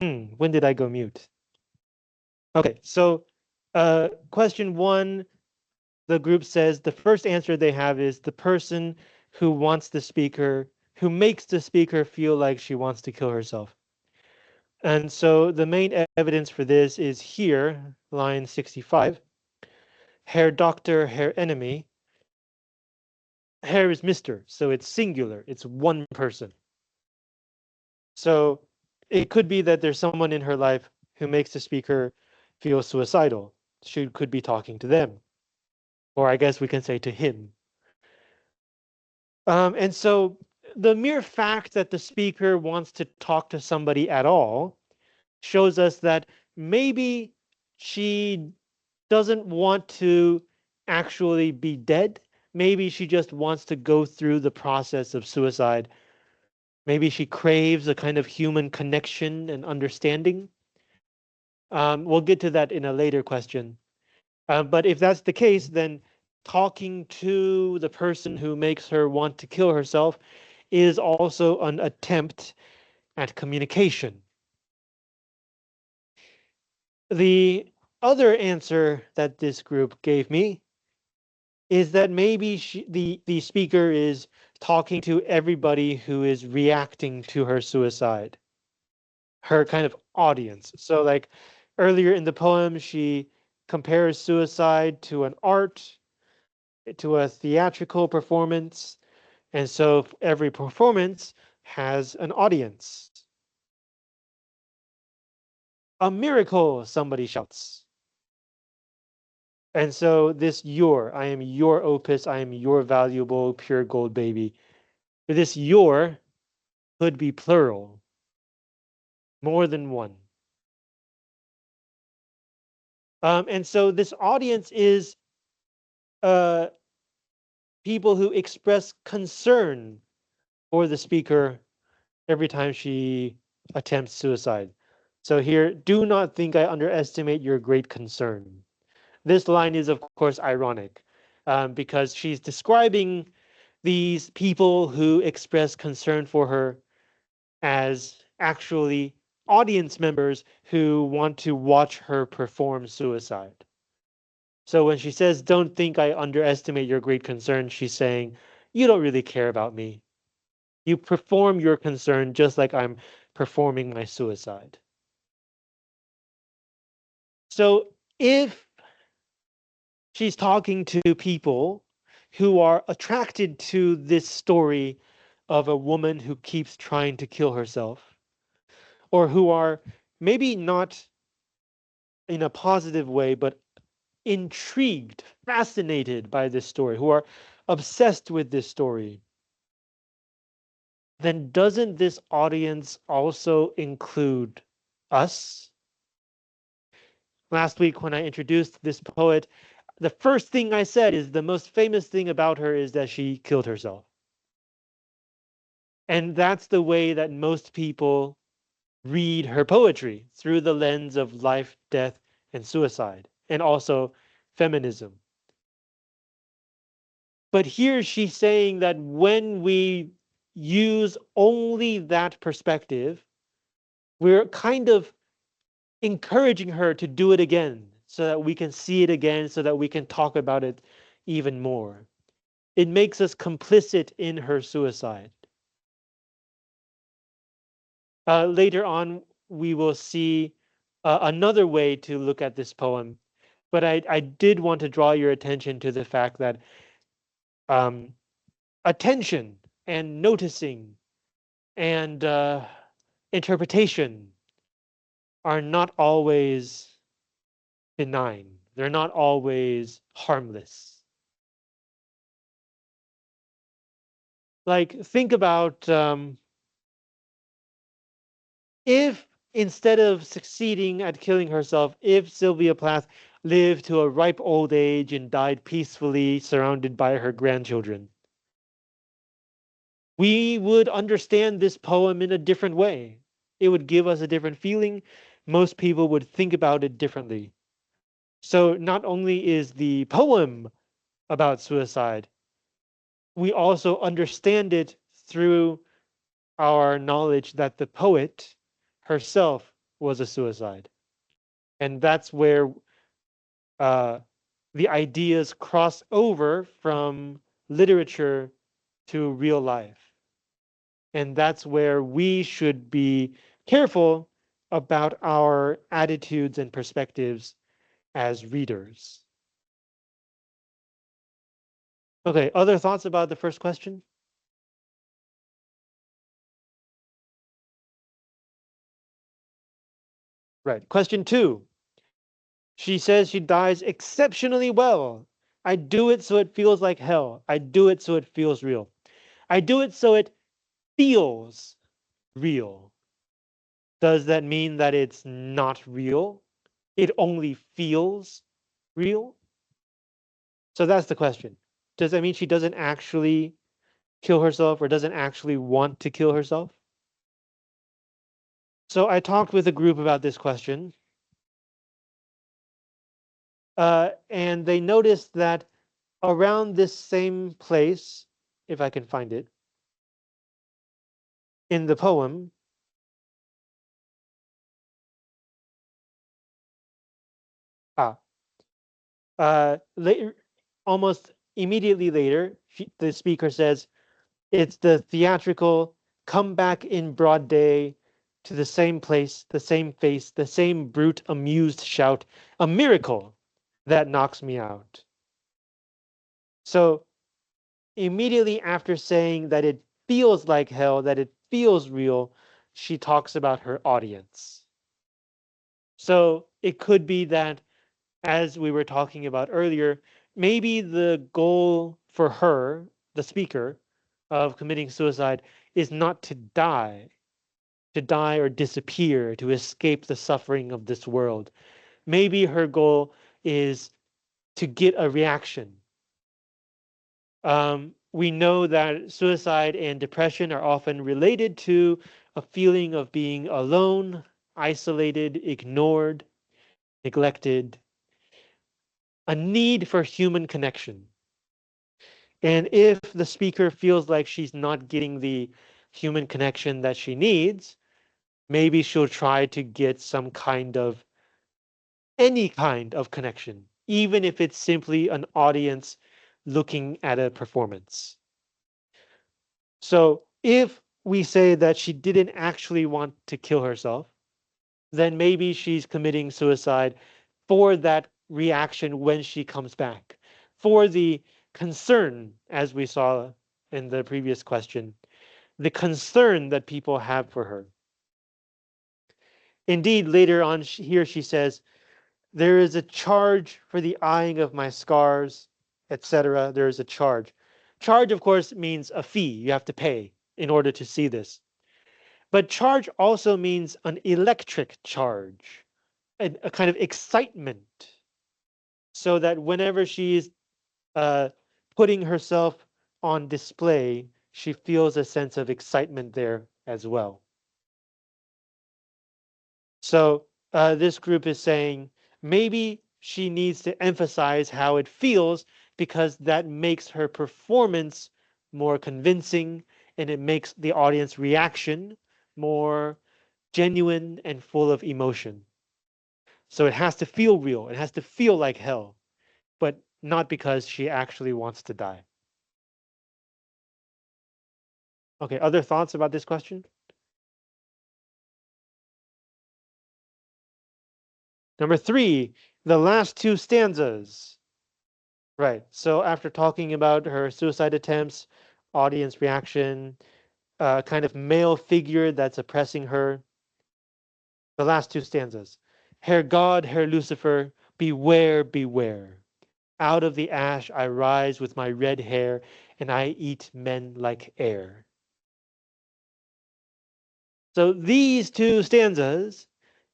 When did I go mute? Okay, so question one, the group says the first answer they have is the person who wants the speaker, who makes the speaker feel like she wants to kill herself. And so the main evidence for this is here, line 65. Herr Doctor, Herr Enemy. Herr is Mr., so it's singular. It's one person. So it could be that there's someone in her life who makes the speaker feel suicidal. She could be talking to them, or I guess we can say to him. And so the mere fact that the speaker wants to talk to somebody at all shows us that maybe she doesn't want to actually be dead. Maybe she just wants to go through the process of suicide. Maybe she craves a kind of human connection and understanding. We'll get to that in a later question. But if that's the case, then talking to the person who makes her want to kill herself is also an attempt at communication. The other answer that this group gave me is that maybe the speaker is talking to everybody who is reacting to her suicide, her kind of audience. So like earlier in the poem, she compares suicide to an art, to a theatrical performance. And so every performance has an audience. A miracle, somebody shouts. And so this I am your opus, I am your valuable pure gold baby. This your could be plural, more than one. And so this audience is uh, people who express concern for the speaker every time she attempts suicide. So here, do not think I underestimate your great concern. This line is, of course, ironic because she's describing these people who express concern for her as actually audience members who want to watch her perform suicide. So when she says, don't think I underestimate your great concern, she's saying, you don't really care about me. You perform your concern just like I'm performing my suicide. So if she's talking to people who are attracted to this story of a woman who keeps trying to kill herself, or who are maybe not in a positive way, but intrigued, fascinated by this story, who are obsessed with this story, then doesn't this audience also include us? Last week, when I introduced this poet, the first thing I said is the most famous thing about her is that she killed herself. And that's the way that most people read her poetry, through the lens of life, death, and suicide, and also feminism. But here she's saying that when we use only that perspective, we're kind of encouraging her to do it again so that we can see it again, so that we can talk about it even more. It makes us complicit in her suicide. Later on, we will see another way to look at this poem, but I did want to draw your attention to the fact that um, attention and noticing and interpretation are not always benign. They're not always harmless. Like, think about if instead of succeeding at killing herself, if Sylvia Plath lived to a ripe old age and died peacefully surrounded by her grandchildren, we would understand this poem in a different way. It would give us a different feeling. Most people would think about it differently. So not only is the poem about suicide, we also understand it through our knowledge that the poet herself was a suicide. And that's where uh, the ideas cross over from literature to real life. And that's where we should be careful about our attitudes and perspectives as readers. Okay, other thoughts about the first question? Right. Question 2. She says she dies exceptionally well. I do it so it feels like hell. I do it so it feels real. I do it so it feels real. Does that mean that it's not real? It only feels real? So that's the question. Does that mean she doesn't actually kill herself or doesn't actually want to kill herself? So I talked with a group about this question, and they noticed that around this same place, if I can find it, in the poem, ah, later, almost immediately later, the speaker says, it's the theatrical come back in broad day to the same place, the same face, the same brute amused shout, a miracle that knocks me out. So immediately after saying that it feels like hell, that it feels real, she talks about her audience. So it could be that, as we were talking about earlier, maybe the goal for her, the speaker, of committing suicide is not to die or disappear, to escape the suffering of this world. Maybe her goal is to get a reaction. We know that suicide and depression are often related to a feeling of being alone, isolated, ignored, neglected, a need for human connection. And if the speaker feels like she's not getting the human connection that she needs, maybe she'll try to get some kind of any kind of connection, even if it's simply an audience looking at a performance. So if we say that she didn't actually want to kill herself, then maybe she's committing suicide for that reaction when she comes back, for the concern, as we saw in the previous question, the concern that people have for her. Indeed, later on here she says, there is a charge for the eyeing of my scars, etc. There is a charge. Charge, of course, means a fee. You have to pay in order to see this. But charge also means an electric charge, a kind of excitement, so that whenever she is uh, putting herself on display, she feels a sense of excitement there as well. So this group is saying maybe she needs to emphasize how it feels because that makes her performance more convincing and it makes the audience reaction more genuine and full of emotion. So it has to feel real. It has to feel like hell, but not because she actually wants to die. Okay, other thoughts about this question? Number 3, the last 2 stanzas. Right. So after talking about her suicide attempts, audience reaction, kind of male figure that's oppressing her, the last 2 stanzas. Herr God, Herr Lucifer, beware, beware. Out of the ash I rise with my red hair, and I eat men like air. So these 2 stanzas,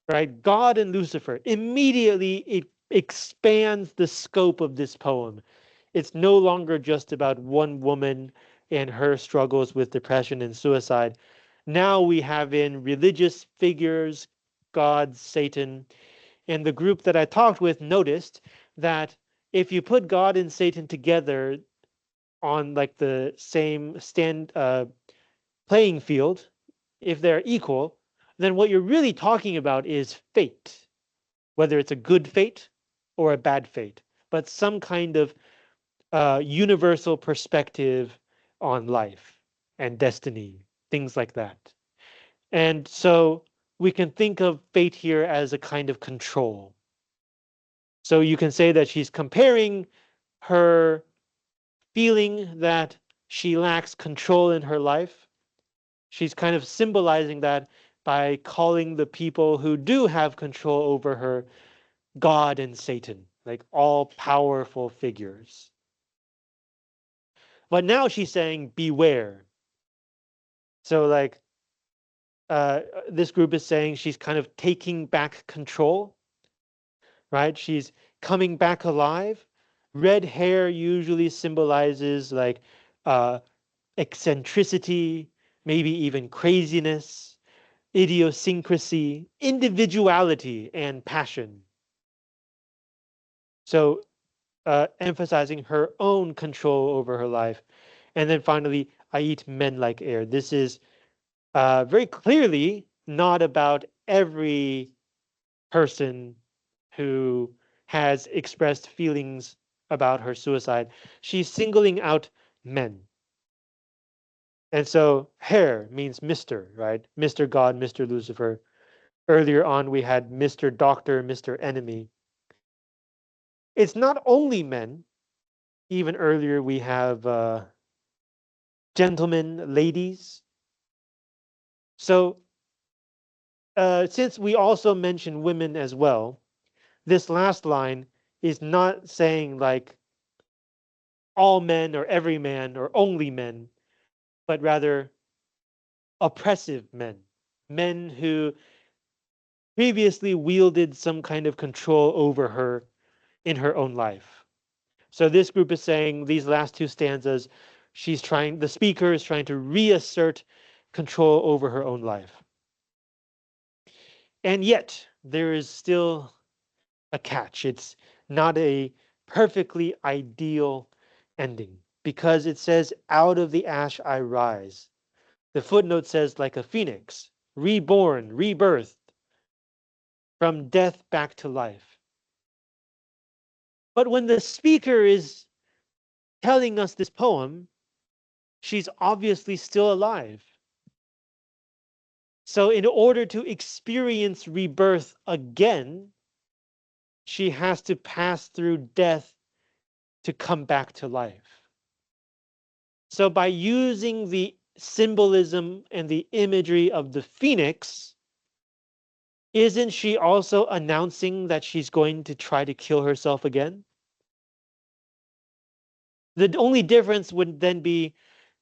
right, God and Lucifer, immediately it expands the scope of this poem. It's no longer just about one woman and her struggles with depression and suicide. Now we have in religious figures, God, Satan, and the group that I talked with noticed that if you put God and Satan together on like the same playing field, if they're equal, then what you're really talking about is fate, whether it's a good fate or a bad fate, but some kind of universal perspective on life and destiny, things like that. And so we can think of fate here as a kind of control. So you can say that she's comparing her feeling that she lacks control in her life. She's kind of symbolizing that by calling the people who do have control over her God and Satan, like all powerful figures. But now she's saying, beware. So, like, this group is saying she's kind of taking back control, right? She's coming back alive. Red hair usually symbolizes like uh, eccentricity, maybe even craziness, idiosyncrasy, individuality, and passion. So, emphasizing her own control over her life. And then finally, I eat men like air. This is very clearly not about every person who has expressed feelings about her suicide. She's singling out men. And so hair means Mr., right? Mr. God, Mr. Lucifer. Earlier on, we had Mr. Doctor, Mr. Enemy. It's not only men. Even earlier, we have gentlemen, ladies. So since we also mention women as well, this last line is not saying like all men or every man or only men, but rather oppressive men, men who previously wielded some kind of control over her in her own life. So this group is saying these last two stanzas, the speaker is trying to reassert control over her own life. And yet there is still a catch. It's not a perfectly ideal ending because it says, out of the ash I rise. The footnote says, like a phoenix, reborn, rebirthed, from death back to life. But when the speaker is telling us this poem, she's obviously still alive. So, in order to experience rebirth again, she has to pass through death to come back to life. So by using the symbolism and the imagery of the phoenix, isn't she also announcing that she's going to try to kill herself again? The only difference would then be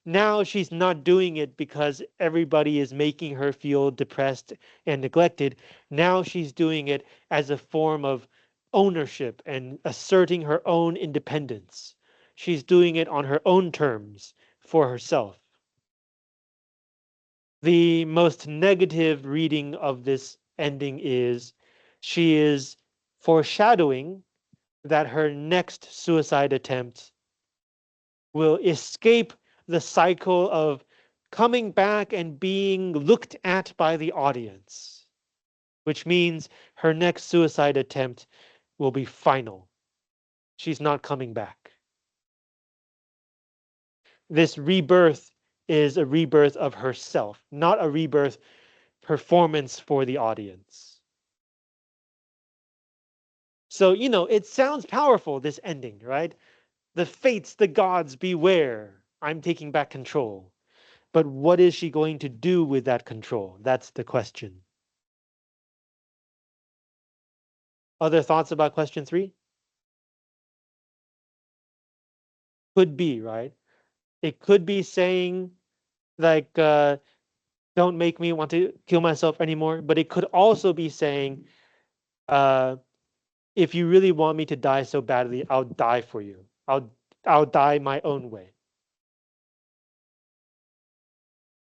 now she's not doing it because everybody is making her feel depressed and neglected. Now she's doing it as a form of ownership and asserting her own independence. She's doing it on her own terms for herself. The most negative reading of this ending is she is foreshadowing that her next suicide attempt will escape the cycle of coming back and being looked at by the audience, which means her next suicide attempt will be final. She's not coming back. This rebirth is a rebirth of herself, not a rebirth performance for the audience. So, it sounds powerful, this ending, right? The fates, the gods, beware. I'm taking back control. But what is she going to do with that control? That's the question. Other thoughts about question 3? Could be, right? It could be saying, like, don't make me want to kill myself anymore. But it could also be saying, uh, if you really want me to die so badly, I'll die for you. I'll die my own way.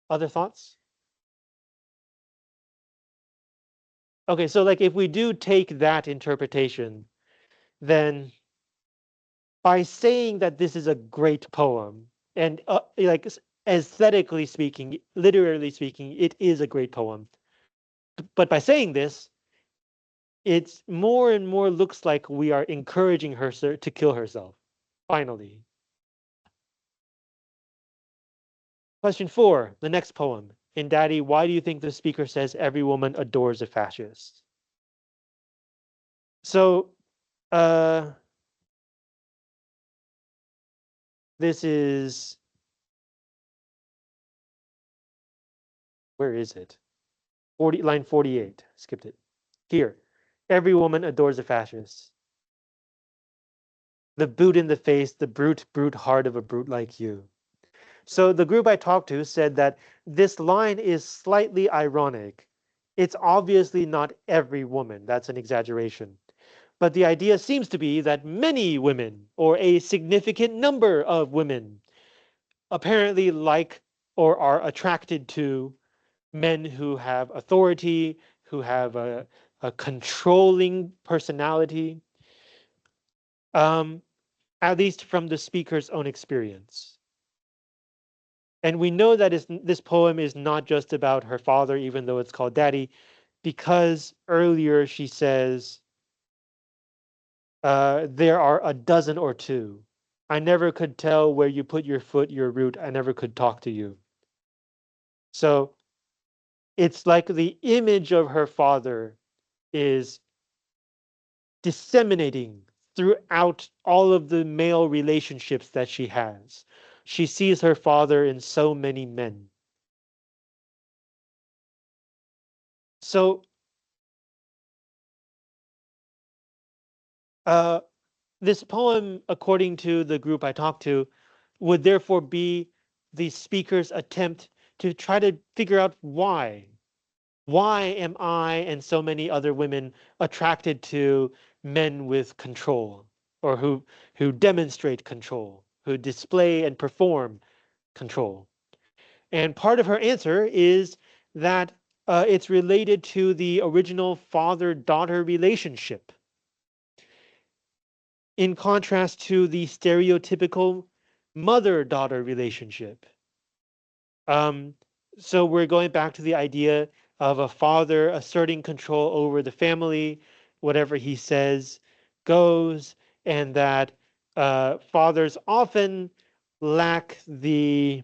Other thoughts? Okay, so like if we do take that interpretation, then by saying that this is a great poem, and like aesthetically speaking, literally speaking, it is a great poem. But by saying this, it's more and more looks like we are encouraging her to kill herself. Finally. Question 4, the next poem. In Daddy, why do you think the speaker says every woman adores a fascist? So, uh, this is, where is it? Line 48. Skipped it. Here. Every woman adores a fascist. The boot in the face, the brute heart of a brute like you. So the group I talked to said that this line is slightly ironic. It's obviously not every woman. That's an exaggeration. But the idea seems to be that many women, or a significant number of women, apparently like or are attracted to men who have authority, who have a controlling personality, um, at least from the speaker's own experience. And we know that this poem is not just about her father, even though it's called Daddy, because earlier she says, there are a dozen or two. I never could tell where you put your foot, your root. I never could talk to you. So it's like the image of her father is disseminating throughout all of the male relationships that she has. She sees her father in so many men. So uh, this poem, according to the group I talked to, would therefore be the speaker's attempt to try to figure out why. Why am I and so many other women attracted to men with control, or who demonstrate control, who display and perform control? And part of her answer is that it's related to the original father-daughter relationship, in contrast to the stereotypical mother-daughter relationship. Um, so we're going back to the idea of a father asserting control over the family, whatever he says goes, and that fathers often lack the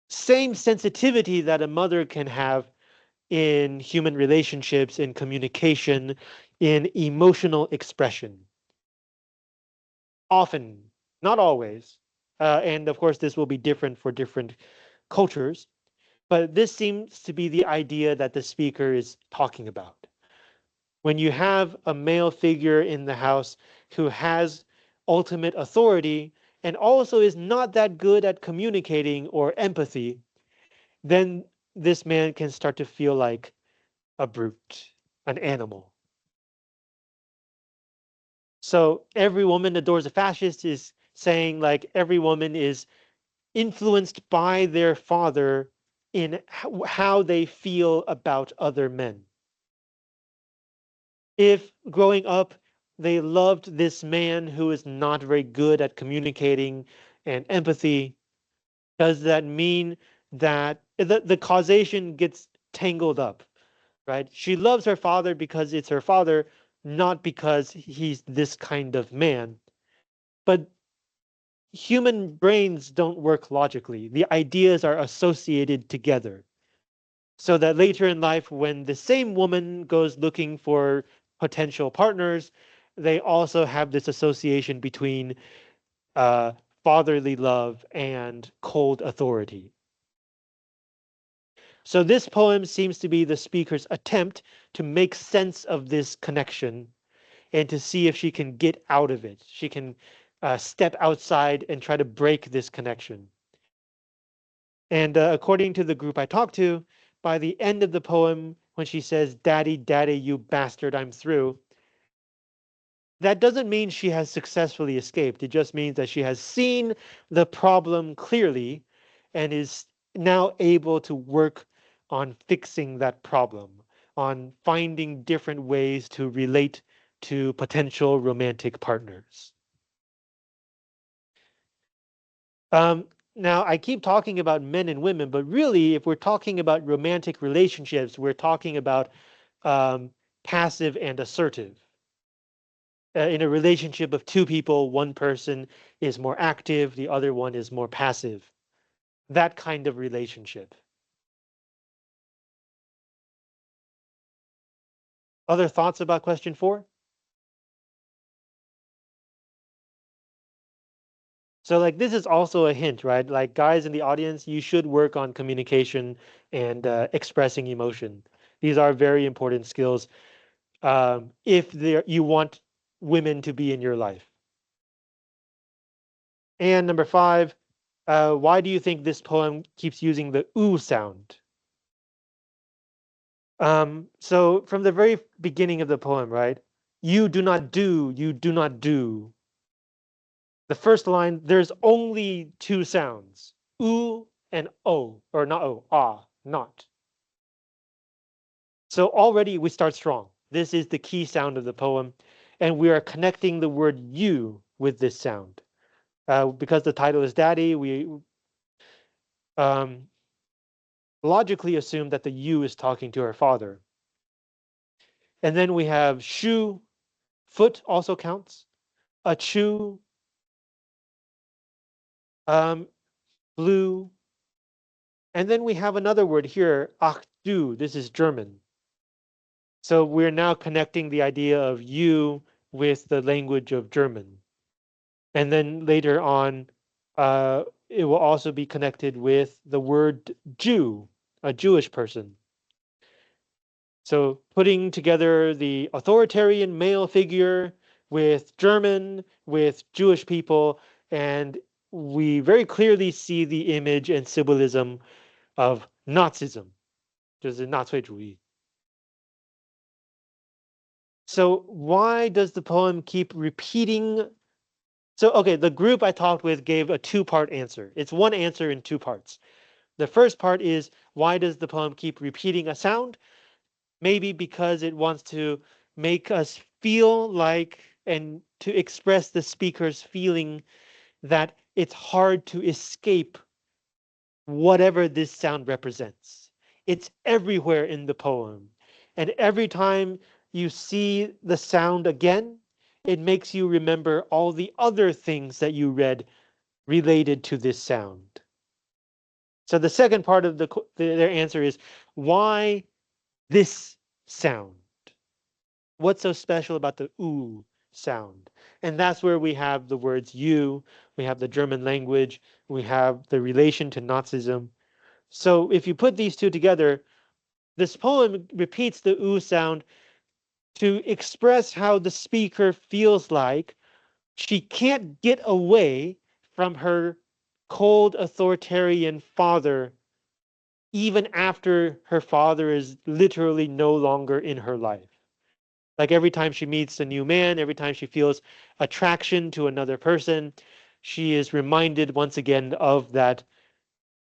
same sensitivity that a mother can have in human relationships, in communication, in emotional expression. Often, not always. And of course, this will be different for different cultures. But this seems to be the idea that the speaker is talking about. When you have a male figure in the house who has ultimate authority and also is not that good at communicating or empathy, then this man can start to feel like a brute, an animal. So every woman adores a fascist is saying like every woman is influenced by their father in how they feel about other men. If growing up they loved this man who is not very good at communicating and empathy, does that mean that the causation gets tangled up, right? She loves her father because it's her father, not because he's this kind of man. But human brains don't work logically. The ideas are associated together. So that later in life, when the same woman goes looking for potential partners, they also have this association between uh, fatherly love and cold authority. So this poem seems to be the speaker's attempt to make sense of this connection and to see if she can get out of it. She can step outside and try to break this connection. And according to the group I talked to, by the end of the poem, when she says, "Daddy, daddy, you bastard, I'm through," that doesn't mean she has successfully escaped. It just means that she has seen the problem clearly and is now able to work on fixing that problem, on finding different ways to relate to potential romantic partners. Um, Now, I keep talking about men and women, but really, if we're talking about romantic relationships, we're talking about um, passive and assertive. In a relationship of two people, one person is more active, the other one is more passive. That kind of relationship. Other thoughts about question 4? So, like, this is also a hint, right? Like, guys in the audience, you should work on communication and expressing emotion. These are very important skills if you want women to be in your life. And number 5, why do you think this poem keeps using the oo sound? So from the very beginning of the poem, right? You do not do, you do not do. The first line, there's only two sounds, oo and o, or not o, ah, not. So already we start strong. This is the key sound of the poem, and we are connecting the word you with this sound. Because the title is Daddy, we um, logically assume that the you is talking to her father. And then we have shoe, foot also counts, a chew, um, blue, and then we have another word here, ach du. This is German. So we're now connecting the idea of you with the language of German. And then later on, it will also be connected with the word Jew, a Jewish person. So putting together the authoritarian male figure with German, with Jewish people, and we very clearly see the image and symbolism of Nazism, 就是纳粹主义. So why does the poem keep repeating? So, okay, the group I talked with gave a two-part answer. It's one answer in two parts. The first part is, why does the poem keep repeating a sound? Maybe because it wants to make us feel like and to express the speaker's feeling that it's hard to escape whatever this sound represents. It's everywhere in the poem. And every time you see the sound again, it makes you remember all the other things that you read related to this sound. So the second part of their answer is, why this sound? What's so special about the oo sound? And that's where we have the words you, we have the German language, we have the relation to Nazism. So if you put these two together, this poem repeats the oo sound to express how the speaker feels like she can't get away from her cold authoritarian father even after her father is literally no longer in her life. Like every time she meets a new man, every time she feels attraction to another person, she is reminded once again of that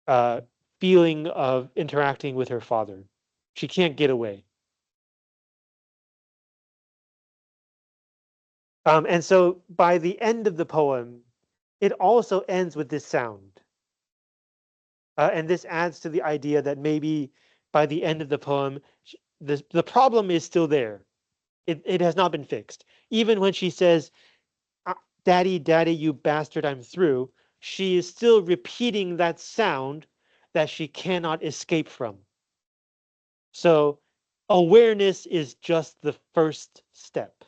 uh, feeling of interacting with her father. She can't get away. And so by the end of the poem, it also ends with this sound. And this adds to the idea that maybe by the end of the poem, the problem is still there. It has not been fixed. Even when she says, Daddy, Daddy, you bastard, I'm through, she is still repeating that sound that she cannot escape from. So awareness is just the first step.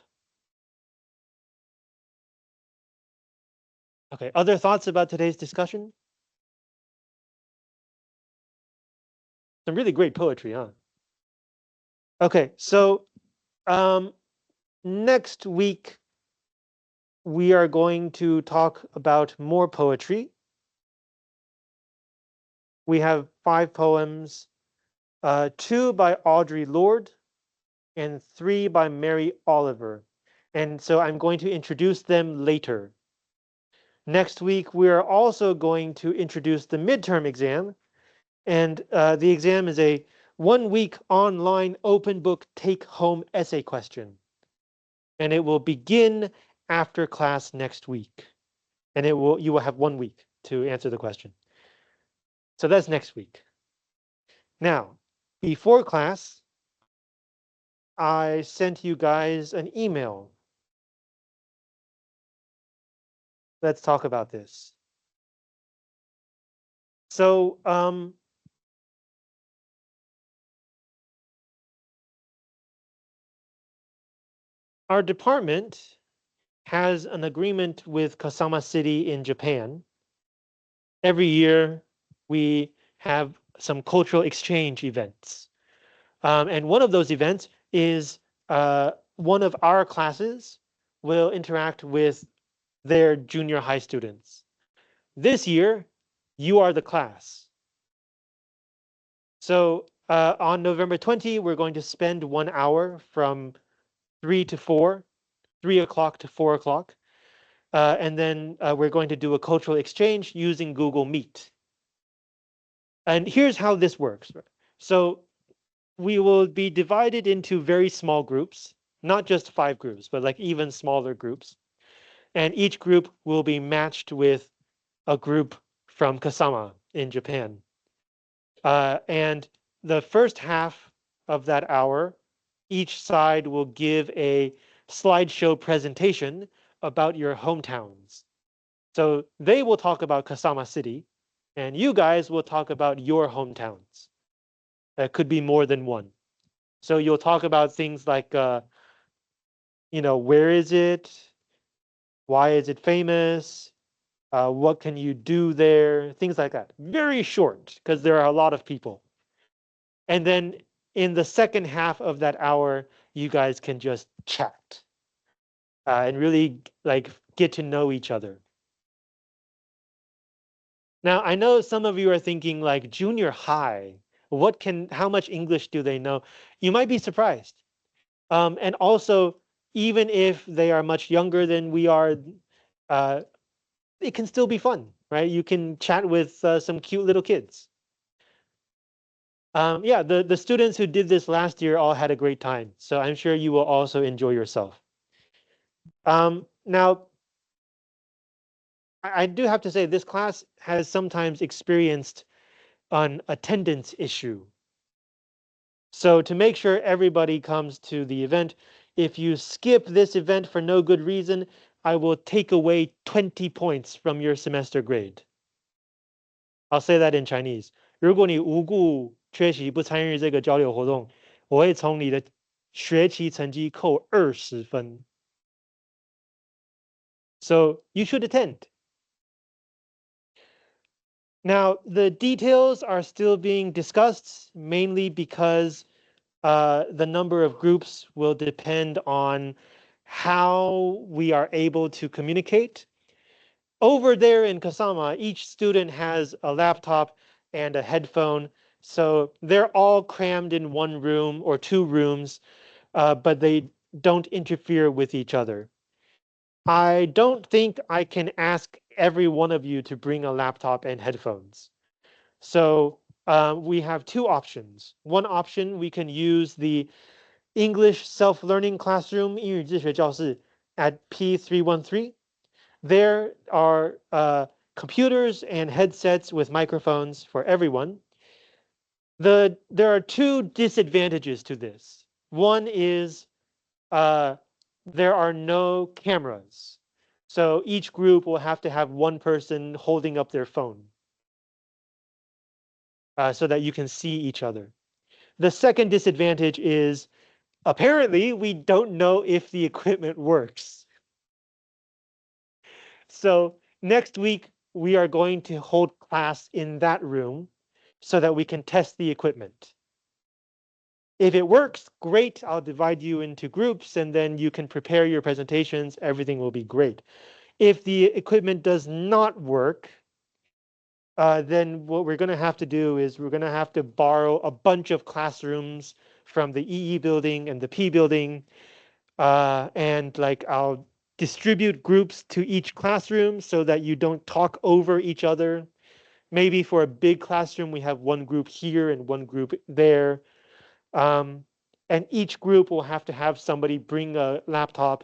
Okay, other thoughts about today's discussion? Some really great poetry, huh? Okay, so um, next week we are going to talk about more poetry. We have 5 poems, 2 by Audre Lorde and 3 by Mary Oliver. And so I'm going to introduce them later. Next week, we are also going to introduce the midterm exam. And the exam is a 1-week online open book take-home essay question. And it will begin after class next week. And you will have 1 week to answer the question. So that's next week. Now, before class, I sent you guys an email. Let's talk about this. So, our department has an agreement with Kasama City in Japan. Every year, we have some cultural exchange events. And one of those events is one of our classes will interact with their junior high students. This year, you are the class. So on November 20, we're going to spend 1 hour from 3 to 4, 3 o'clock to 4 o'clock. And then we're going to do a cultural exchange using Google Meet. And here's how this works. So we will be divided into very small groups, not just 5 groups, but like even smaller groups. And each group will be matched with a group from Kasama in Japan. And the first half of that hour, each side will give a slideshow presentation about your hometowns. So they will talk about Kasama City, and you guys will talk about your hometowns. That could be more than one. So you'll talk about things like, where is it? Why is it famous? What can you do there? Things like that. Very short, because there are a lot of people. And then in the second half of that hour, you guys can just chat and really like get to know each other. Now, I know some of you are thinking like junior high, how much English do they know? You might be surprised. And also, even if they are much younger than we are, uh, it can still be fun, right? You can chat with some cute little kids. Yeah, the students who did this last year all had a great time. So I'm sure you will also enjoy yourself. Now, I do have to say this class has sometimes experienced an attendance issue. So to make sure everybody comes to the event, if you skip this event for no good reason, I will take away 20 points from your semester grade. I'll say that in Chinese. 如果你无故缺席不参与这个交流活动，我会从你的学期成绩扣20分. So you should attend. Now, the details are still being discussed, mainly because the number of groups will depend on how we are able to communicate. Over there in Kasama, each student has a laptop and a headphone. So they're all crammed in one room or 2 rooms, but they don't interfere with each other. I don't think I can ask every one of you to bring a laptop and headphones. So we have 2 options. One option, we can use the English self-learning classroom 英语自学教室 at P313. There are computers and headsets with microphones for everyone. There are 2 disadvantages to this. One is there are no cameras. So each group will have to have one person holding up their phone so that you can see each other. The second disadvantage is apparently we don't know if the equipment works. So next week, we are going to hold class in that room so that we can test the equipment. If it works, great. I'll divide you into groups and then you can prepare your presentations. Everything will be great. If the equipment does not work, then what we're going to have to do is we're going to have to borrow a bunch of classrooms from the EE building and the P building. And like I'll distribute groups to each classroom so that you don't talk over each other. Maybe for a big classroom, we have one group here and one group there. And each group will have to have somebody bring a laptop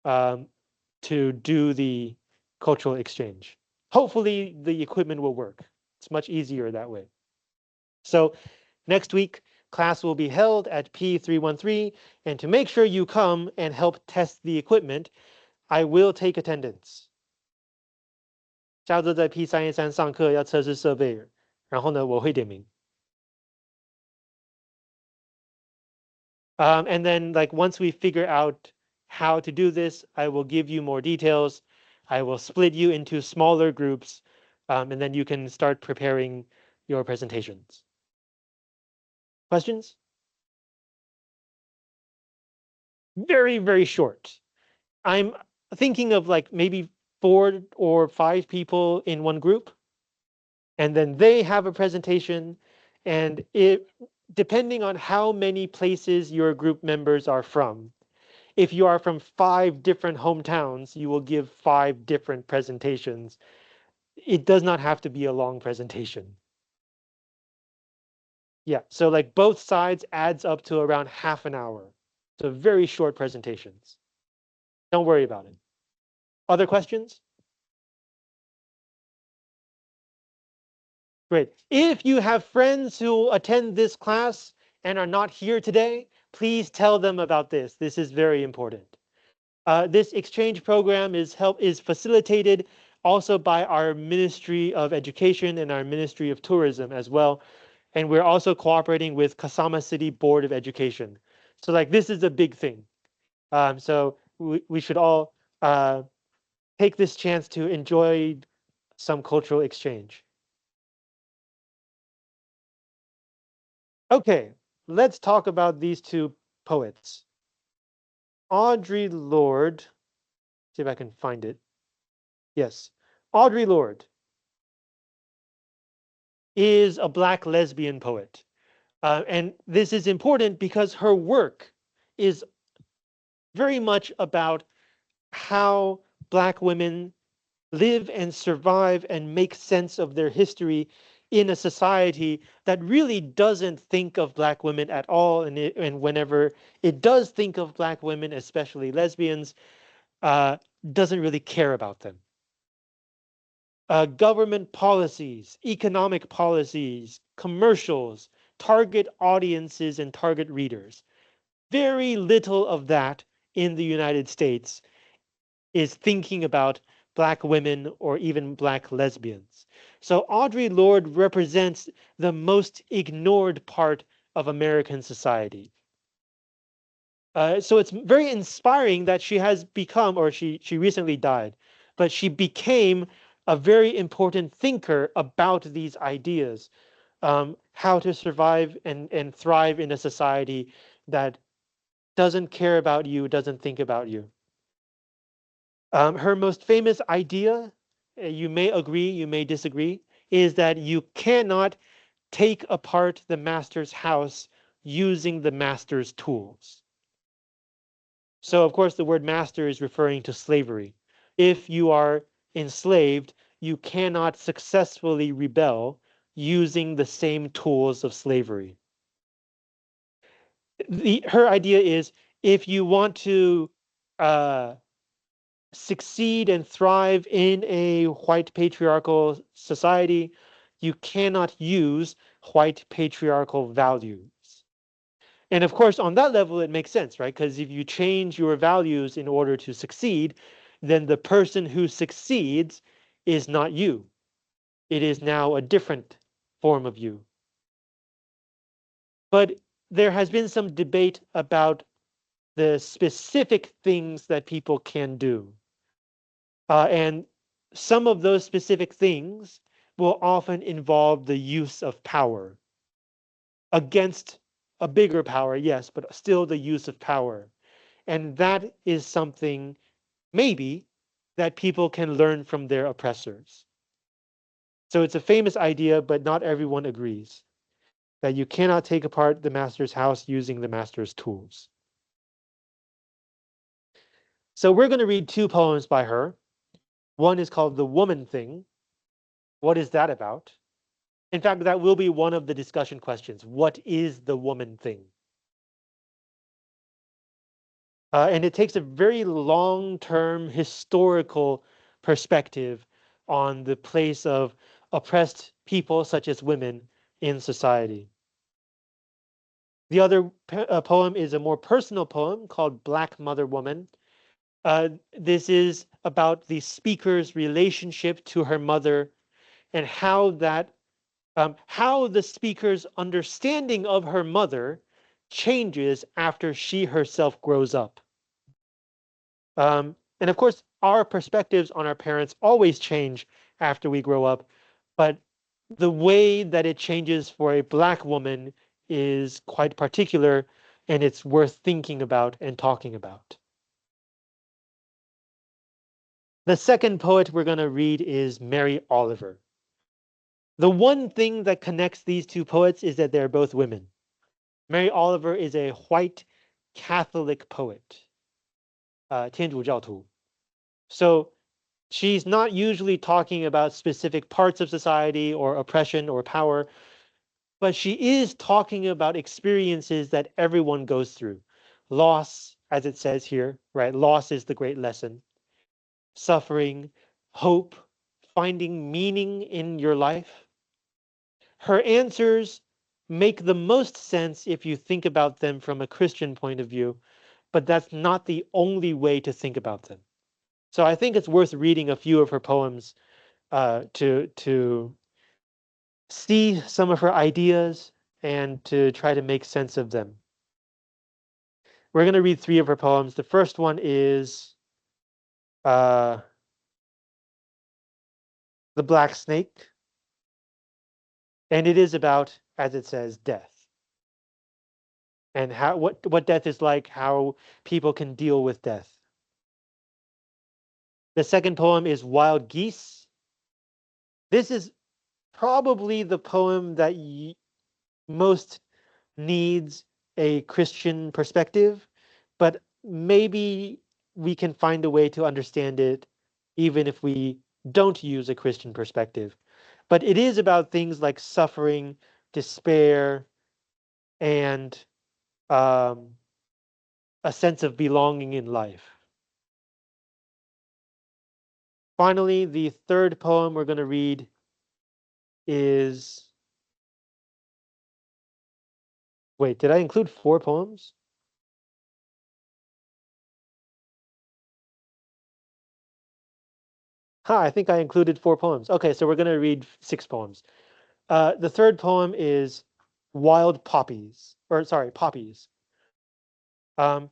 to do the cultural exchange. Hopefully the equipment will work. It's much easier that way. So next week, class will be held at P313, and to make sure you come and help test the equipment, I will take attendance. 下周在 P313上课要测试设备，然后呢，我会点名。And then like once we figure out how to do this, I will give you more details. I will split you into smaller groups, and then you can start preparing your presentations. Questions? Very, very short. I'm thinking of like maybe 4 or 5 people in one group, and then they have a presentation, and it depending on how many places your group members are from. If you are from 5 different hometowns, you will give 5 different presentations. It does not have to be a long presentation. Yeah, so like both sides adds up to around half an hour. So very short presentations. Don't worry about it. Other questions? Great. If you have friends who attend this class and are not here today, please tell them about this. This is very important. This exchange program is facilitated also by our Ministry of Education and our Ministry of Tourism as well. And we're also cooperating with Kasama City Board of Education. So like this is a big thing. So we should all take this chance to enjoy some cultural exchange. Okay, let's talk about these two poets. Audre Lorde, see if I can find it. Yes, Audre Lorde is a Black lesbian poet. And this is important because her work is very much about how Black women live and survive and make sense of their history in a society that really doesn't think of Black women at all. And whenever it does think of Black women, especially lesbians, uh, doesn't really care about them. Government policies, economic policies, commercials, target audiences and target readers. Very little of that in the United States is thinking about Black women or even Black lesbians. So Audre Lorde represents the most ignored part of American society. So it's very inspiring that she has become, or she recently died, but she became a very important thinker about these ideas, how to survive and thrive in a society that doesn't care about you, doesn't think about you. Her most famous idea, you may agree, you may disagree, is that you cannot take apart the master's house using the master's tools. So, of course, the word master is referring to slavery. If you are enslaved, you cannot successfully rebel using the same tools of slavery. Her idea is if you want to uh, succeed and thrive in a white patriarchal society, you cannot use white patriarchal values. And of course, on that level, it makes sense, right? Because if you change your values in order to succeed, then the person who succeeds is not you. It is now a different form of you. But there has been some debate about the specific things that people can do. And some of those specific things will often involve the use of power against a bigger power, yes, but still the use of power. And that is something maybe that people can learn from their oppressors. So it's a famous idea, but not everyone agrees that you cannot take apart the master's house using the master's tools. So we're going to read 2 poems by her. One is called The Woman Thing. What is that about? In fact, that will be one of the discussion questions. What is the woman thing? And it takes a very long-term historical perspective on the place of oppressed people such as women in society. The other poem is a more personal poem called Black Mother Woman. This is about the speaker's relationship to her mother and how the speaker's understanding of her mother changes after she herself grows up. And of course, our perspectives on our parents always change after we grow up, but the way that it changes for a Black woman is quite particular, and it's worth thinking about and talking about. The second poet we're going to read is Mary Oliver. The one thing that connects these two poets is that they're both women. Mary Oliver is a white Catholic poet, 天主教徒. So she's not usually talking about specific parts of society or oppression or power, but she is talking about experiences that everyone goes through. Loss, as it says here, right? Loss is the great lesson. Suffering, hope, finding meaning in your life. Her answers make the most sense if you think about them from a Christian point of view, but that's not the only way to think about them. So I think it's worth reading a few of her poems to see some of her ideas and to try to make sense of them. We're going to read three of her poems. The first one is The Black Snake, and it is about, as it says, death and how what death is like, how people can deal with death. The second poem is Wild Geese. This is probably the poem that most needs a Christian perspective, but maybe we can find a way to understand it even if we don't use a Christian perspective. But it is about things like suffering, despair, and um, a sense of belonging in life. Finally, the third poem we're going to read is. Wait, did I include 4 poems? I think I included 4 poems. Okay, so we're going to read 6 poems. The third poem is Wild Poppies, or sorry, Poppies. Um,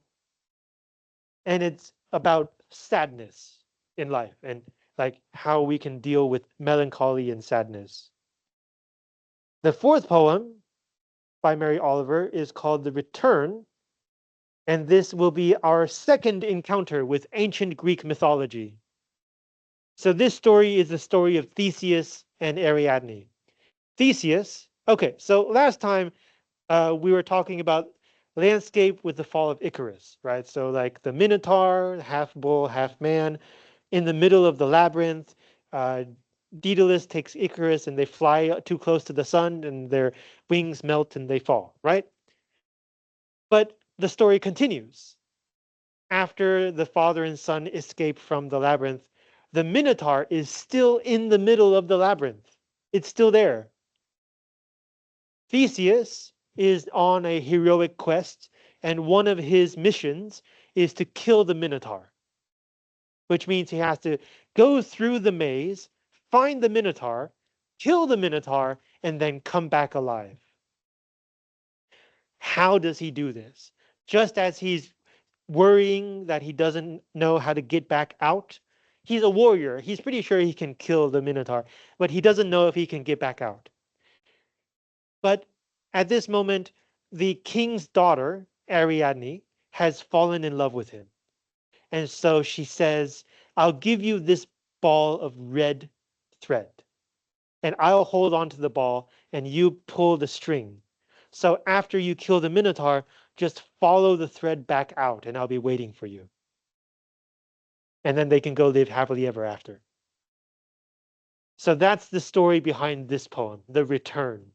and it's about sadness in life and like how we can deal with melancholy and sadness. The fourth poem by Mary Oliver is called The Return, and this will be our second encounter with ancient Greek mythology. So this story is the story of Theseus and Ariadne. Theseus, okay, so last time we were talking about landscape with the fall of Icarus, right? So like the Minotaur, half bull, half man, in the middle of the labyrinth. Uh, Daedalus takes Icarus and they fly too close to the sun and their wings melt and they fall, right? But the story continues. After the father and son escape from the labyrinth, the Minotaur is still in the middle of the labyrinth. It's still there. Theseus is on a heroic quest, and one of his missions is to kill the Minotaur, which means he has to go through the maze, find the Minotaur, kill the Minotaur, and then come back alive. How does he do this? Just as he's worrying that he doesn't know how to get back out, he's a warrior. He's pretty sure he can kill the Minotaur, but he doesn't know if he can get back out. But at this moment, the king's daughter, Ariadne, has fallen in love with him. And so she says, I'll give you this ball of red thread, and I'll hold on to the ball, and you pull the string. So after you kill the Minotaur, just follow the thread back out, and I'll be waiting for you. And then they can go live happily ever after. So that's the story behind this poem, The Return.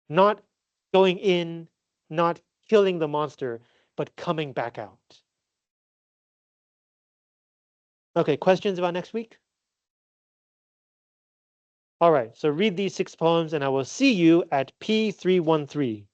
Not going in, not killing the monster, but coming back out. Okay, questions about next week? All right, so read these 6 poems and I will see you at P313.